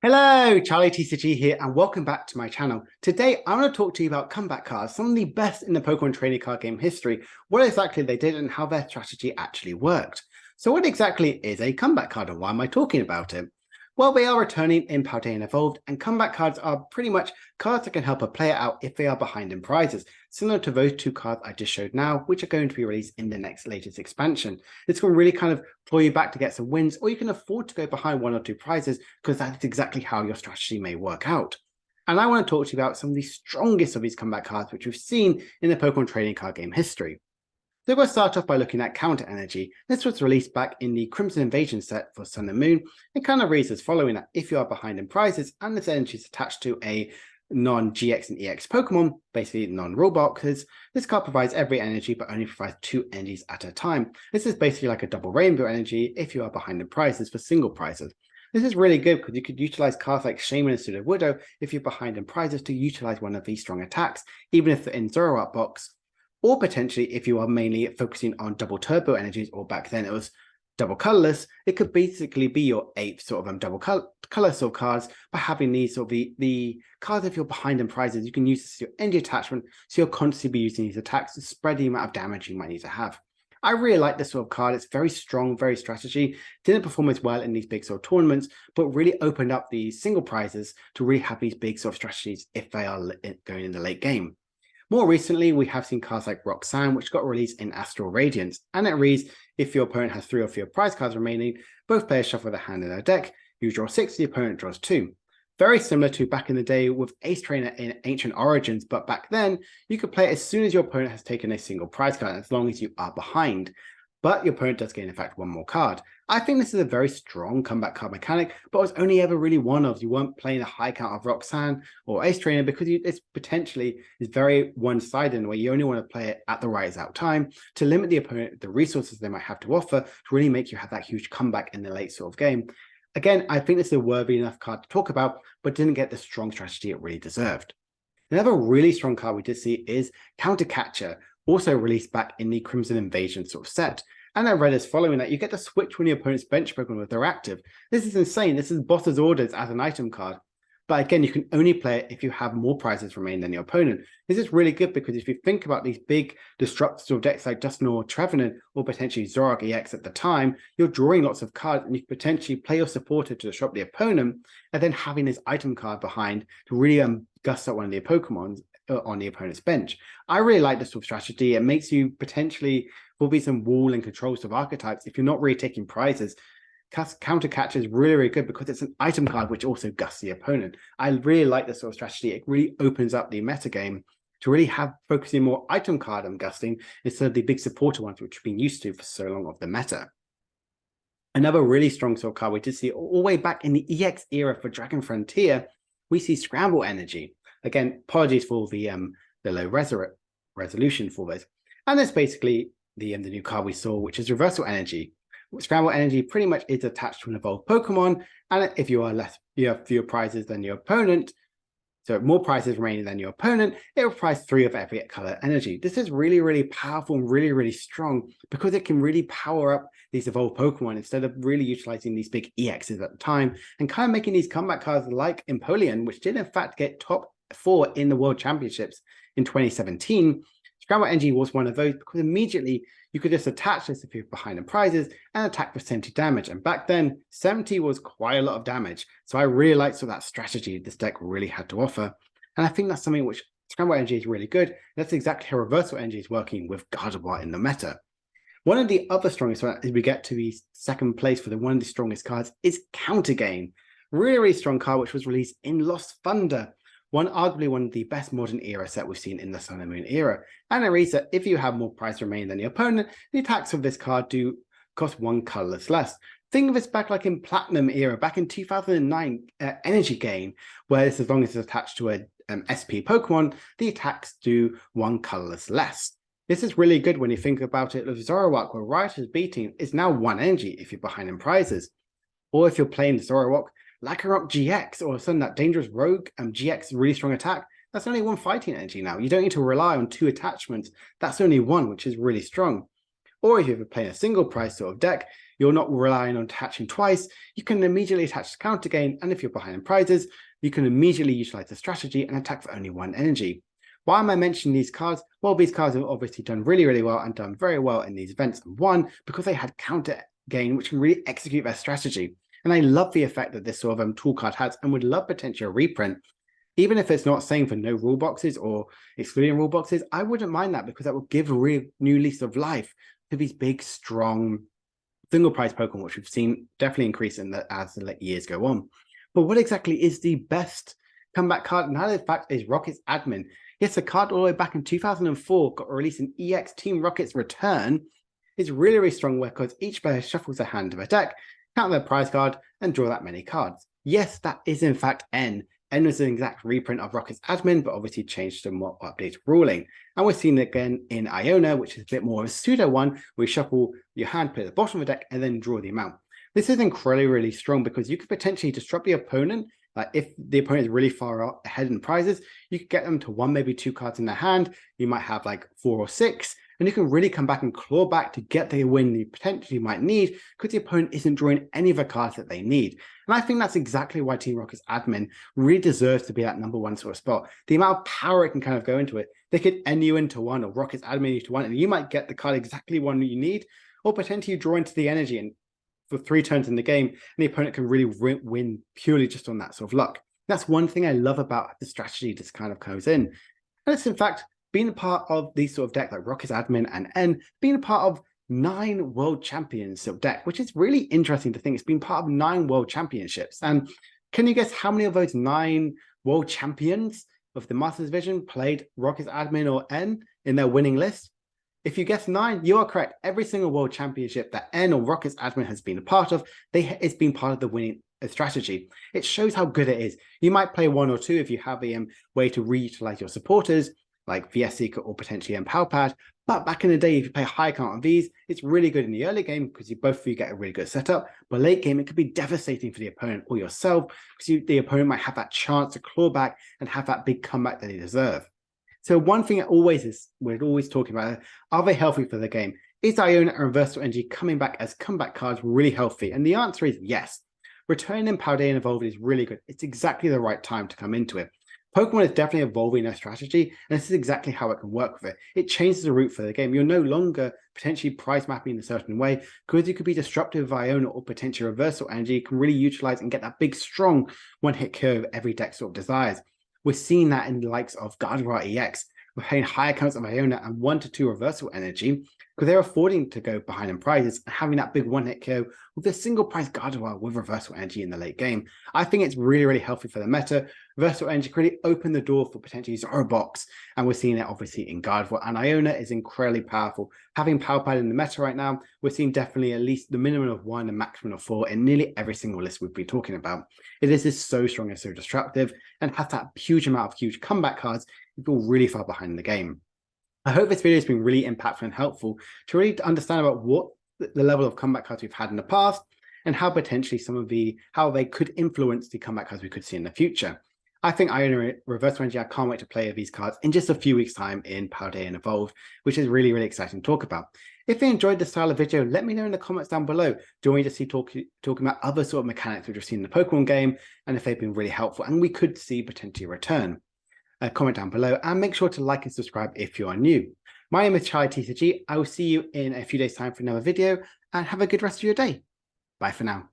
Hello, Charlie TCG here, and welcome back to my channel. Today, I want to talk to you about comeback cards, some of the best in the Pokemon trading card game history, what exactly they did and how their strategy actually worked. So what exactly is a comeback card and why am I talking about it? Well, they are returning in Paldean Evolved, and comeback cards are pretty much cards that can help a player out if they are behind in prizes, similar to those two cards I just showed now, which are going to be released in the next latest expansion. This can really kind of pull you back to get some wins, or you can afford to go behind one or two prizes because that's exactly how your strategy may work out. And I want to talk to you about some of the strongest of these comeback cards which we've seen in the Pokemon trading card game history. So we'll start off by looking at Counter Energy. This was released back in the Crimson Invasion set for Sun and Moon. It kind of reads as following: that if you are behind in prizes and this energy is attached to a non-GX and EX Pokemon, basically non-rule boxes, this card provides every energy but only provides 2 energies at a time. This is basically like a double rainbow energy if you are behind in prizes for single prizes. This is really good because you could utilize cards like Shaman and Pseudo Widow if you're behind in prizes to utilize one of these strong attacks, even if they're in Zoroark box. Or potentially, if you are mainly focusing on double turbo energies, or back then it was double colorless, it could basically be your 8th sort of double color sort of cards by having these sort of the cards. If you're behind in prizes, you can use this as your energy attachment, so you'll constantly be using these attacks to spread the amount of damage you might need to have. I really like this sort of card. It's very strong, very strategy. Didn't perform as well in these big sort of tournaments, but really opened up these single prizes to really have these big sort of strategies if they are going in the late game. More recently, we have seen cards like Roxanne, which got released in Astral Radiance, and it reads: if your opponent has 3 or fewer prize cards remaining, both players shuffle their hand in their deck, you draw 6, the opponent draws 2. Very similar to back in the day with Ace Trainer in Ancient Origins, but back then, you could play it as soon as your opponent has taken a single prize card, as long as you are behind. But your opponent does gain, in fact, one more card. I think this is a very strong comeback card mechanic, but it was only ever really one of. You weren't playing a high count of Roxanne or Ace Trainer because it's potentially is very one-sided in a way. You only want to play it at the right exact time to limit the opponent, the resources they might have to offer to really make you have that huge comeback in the late sort of game. Again, I think this is a worthy enough card to talk about, but didn't get the strong strategy it really deserved. Another really strong card we did see is Counter Catcher, also released back in the Crimson Invasion sort of set. And I read as following: that you get to switch when your opponent's bench Pokemon if they're active. This is insane. This is Boss's Orders as an item card. But again, you can only play it if you have more prizes remaining than your opponent. This is really good because if you think about these big destructive decks like Dusknoir, Trevenant, or potentially Zoroark EX at the time, you're drawing lots of cards and you can potentially play your supporter to disrupt the opponent and then having this item card behind to really gust up one of the Pokemon on the opponent's bench. I really like this sort of strategy. It makes you potentially will be some wall and control sort of archetypes if you're not really taking prizes. Counter Catcher is really, really good because it's an item card which also gusts the opponent. I really like this sort of strategy. It really opens up the metagame to really have focusing more item card on gusting instead of the big supporter ones which we've been used to for so long of the meta. Another really strong sort of card we did see all the way back in the EX era for Dragon Frontier, we see Scramble Energy. Again, apologies for the low resolution for this. And that's basically the new card we saw, which is Reversal Energy. Scramble Energy pretty much is attached to an evolved Pokemon, and if you have fewer prizes than your opponent, so more prizes remaining than your opponent, it will prize 3 of every color energy. This is really, really powerful and really, really strong because it can really power up these evolved Pokemon instead of really utilizing these big EXs at the time and kind of making these comeback cards like Empoleon, which did in fact get top 4 in the World Championships in 2017. Scramble Energy was one of those because immediately you could just attach this if you're behind in prizes and attack for 70 damage. And back then, 70 was quite a lot of damage. So I really liked that strategy this deck really had to offer. And I think that's something which Scramble Energy is really good. That's exactly how Reversal Energy is working with Gardevoir in the meta. One of the other strongest ones, as we get to the second place for one of the strongest cards, is Counter Gain. Really, really strong card which was released in Lost Thunder. Arguably one of the best modern era set we've seen in the Sun and Moon era. And it reads that if you have more prize remaining than your opponent, the attacks of this card do cost 1 colorless less. Think of this back like in Platinum era, back in 2009 Energy Gain, where as long as it's attached to a SP Pokemon, the attacks do 1 colorless less. This is really good when you think about it with Zoroark, where Riot's beating is now 1 energy if you're behind in prizes. Or if you're playing Zoroark, Lycanroc GX, or sudden that dangerous rogue GX really strong attack, that's only 1 fighting energy now. You don't need to rely on 2 attachments. That's only 1, which is really strong. Or if you're playing a single price sort of deck, you're not relying on attaching twice. You can immediately attach the counter gain, and if you're behind in prizes, you can immediately utilize the strategy and attack for only 1 energy. Why am I mentioning these cards? Well, these cards have obviously done really, really well and done very well in these events. One, because they had counter gain, which can really execute their strategy. And I love the effect that this sort of tool card has, and would love potentially a reprint. Even if it's not saying for no rule boxes or excluding rule boxes, I wouldn't mind that, because that would give a real new lease of life to these big, strong single prize Pokemon, which we've seen definitely increase as the years go on. But what exactly is the best comeback card? And that, in fact, is Rocket's Admin. Yes, a card all the way back in 2004 got released in EX Team Rocket's Return. It's really, really strong because each player shuffles their hand to their deck, count their prize card, and draw that many cards. Yes, that is in fact N. N was an exact reprint of Rocket's Admin, but obviously changed to more updated ruling. And we're seeing it again in Iona, which is a bit more of a pseudo one, where you shuffle your hand, put it at the bottom of the deck, and then draw the amount. This is incredibly, really strong because you could potentially disrupt the opponent. Like if the opponent is really far ahead in prizes, you could get them to 1, maybe 2 cards in their hand. You might have like 4 or 6, and you can really come back and claw back to get the win you potentially might need, because the opponent isn't drawing any of the cards that they need. And I think that's exactly why Team Rocket's Admin really deserves to be that #1 sort of spot. The amount of power it can kind of go into it. They could end you into 1, or Rocket's Admin you to 1, and you might get the card exactly one you need, or potentially draw into the energy and for 3 turns in the game, and the opponent can really win purely just on that sort of luck. That's one thing I love about the strategy this kind of goes in. And it's in fact being a part of these sort of deck like Rocket's Admin and N, being a part of 9 world champions sort of deck, which is really interesting to think. It's been part of 9 world championships. And can you guess how many of those 9 world champions of the Masters Division played Rocket's Admin or N in their winning list? If you guess 9, you are correct. Every single world championship that N or Rocket's Admin has been a part of, it's been part of the winning strategy. It shows how good it is. You might play 1 or 2 if you have a way to reutilize your supporters, like VS Seeker or potentially Palpad. But back in the day, if you play a high count on these, it's really good in the early game because you both of you get a really good setup. But late game, it could be devastating for the opponent or yourself, because the opponent might have that chance to claw back and have that big comeback that they deserve. So one thing we're always talking about, are they healthy for the game? Is Iona and Reversal Energy coming back as comeback cards really healthy? And the answer is yes. Returning in Paldea Evolved is really good. It's exactly the right time to come into it. Pokemon is definitely evolving their strategy, and this is exactly how it can work with it. It changes the route for the game. You're no longer potentially price mapping in a certain way, because you could be disruptive with Iona or potentially Reversal Energy. You can really utilize and get that big, strong one-hit KO every deck sort of desires. We're seeing that in the likes of Gardevoir EX. We're playing higher counts of Iona and 1 to 2 Reversal Energy, because they're affording to go behind in prizes and having that big one-hit KO with a single prize Gardevoir with Reversal Energy in the late game. I think it's really, really healthy for the meta. Reversal Energy can really open the door for potentially Zorobox, and we're seeing it obviously in Gardevoir. And Iona is incredibly powerful. Having Palpad in the meta right now, we're seeing definitely at least the minimum of 1 and maximum of 4 in nearly every single list we've been talking about. It is just so strong and so disruptive, and has that huge amount of huge comeback cards. You feel really far behind the game. I hope this video has been really impactful and helpful to really understand about what the level of comeback cards we've had in the past, and how potentially how they could influence the comeback cards we could see in the future. I think Iona Reversal Energy, I can't wait to play with these cards in just a few weeks' time in Paldea and Evolved, which is really, really exciting to talk about. If you enjoyed this style of video, let me know in the comments down below. Do you want me to see talking about other sort of mechanics we've just seen in the Pokemon game, and if they've been really helpful and we could see potentially a return? Comment down below, and make sure to like and subscribe if you are new. My name is Charlie TCG. I will see you in a few days' time for another video, and have a good rest of your day. Bye for now.